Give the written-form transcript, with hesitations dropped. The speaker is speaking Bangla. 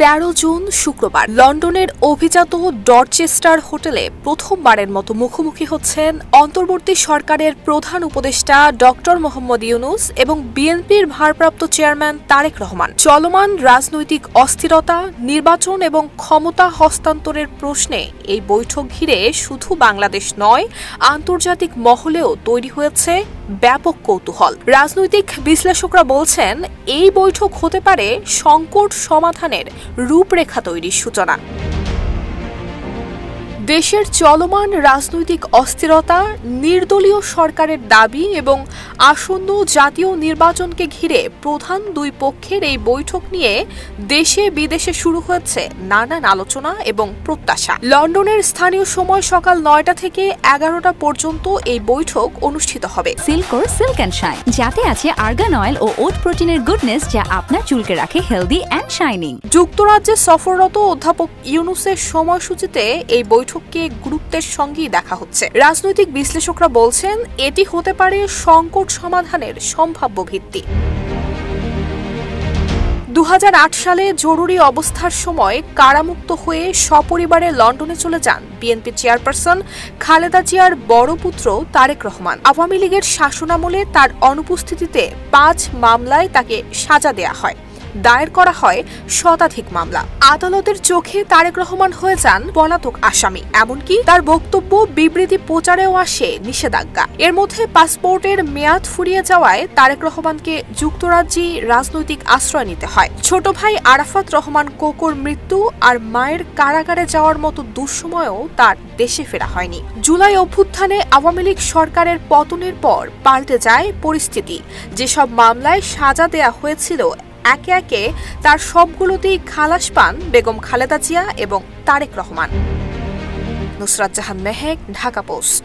13 জুন শুক্রবার লন্ডনের অভিজাত ডরচেস্টার হোটেলে প্রথমবারের মতো মুখোমুখি হচ্ছেন অন্তর্বর্তী সরকারের প্রধান উপদেষ্টা ডক্টর মোহাম্মদ ইউনূস এবং বিএনপির ভারপ্রাপ্ত চেয়ারম্যান তারেক রহমান। চলমান রাজনৈতিক অস্থিরতা, নির্বাচন এবং ক্ষমতা হস্তান্তরের প্রশ্নে এই বৈঠক ঘিরে শুধু বাংলাদেশ নয়, আন্তর্জাতিক মহলেও তৈরি হয়েছে ব্যাপক কৌতূহল। রাজনৈতিক বিশ্লেষকরা বলছেন, এই বৈঠক হতে পারে সংকট সমাধানের রূপরেখা তৈরির সূচনা। দেশের চলমান রাজনৈতিক অস্থিরতা, নির্দলীয় সরকারের দাবি এবং আসন্ন জাতীয় নির্বাচনকে ঘিরে প্রধান দুই পক্ষের এই বৈঠক নিয়ে দেশে বিদেশে শুরু হয়েছে নানান আলোচনা এবং প্রত্যাশা। লন্ডনের স্থানীয় সময় সকাল 9টা থেকে 11টা পর্যন্ত এই বৈঠক অনুষ্ঠিত হবে। সিল্কোর সিল্ক অ্যান্ড শাইন, যাতে আছে আর্গান অয়েল ও ওট প্রোটিনের গুডনেস, যা আপনার চুলকে রাখে হেলদি অ্যান্ড শাইনিং। যুক্তরাজ্যে সফররত অধ্যাপক ইউনূসের সময়সূচিতে এই বৈঠককে গুরুত্বের সঙ্গেই দেখা হচ্ছে। রাজনৈতিক বিশ্লেষকরা বলছেন, এটি হতে পারে সংকট সমাধানের সম্ভাব্য ভিত্তি। 2008 সালে জরুরি অবস্থার সময় কারামুক্ত হয়ে সপরিবারে লন্ডনে চলে যান বিএনপি চেয়ারপারসন খালেদা জিয়ার বড় পুত্র তারেক রহমান। আওয়ামী লীগের শাসনামলে তার অনুপস্থিতিতে 5 মামলায় তাকে সাজা দেয়া হয়। দায়ের করা হয় শতাধিক মামলা। আদালতের চোখে তারেক রহমান হয়ে যান পলাতক আসামি। এমনকি তার বক্তব্য, বিবৃতি প্রচারেও আসে নিষেধাজ্ঞা। এর মধ্যে পাসপোর্টের মেয়াদ ফুরিয়ে যাওয়ায় তারেক রহমানকে যুক্তরাজ্যে রাজনৈতিক আশ্রয় নিতে হয়। ছোট ভাই আরাফাত রহমান কোকোর মৃত্যু আর মায়ের কারাগারে যাওয়ার মতো দুঃসময়েও তার দেশে ফেরা হয়নি। জুলাই অভ্যুত্থানে আওয়ামী লীগ সরকারের পতনের পর পাল্টে যায় পরিস্থিতি। যেসব মামলায় সাজা দেয়া হয়েছিল, একে একে তার সবগুলোতেই খালাস পান বেগম খালেদা জিয়া এবং তারেক রহমান। নুসরাত জাহান মেহেক, ঢাকা পোস্ট।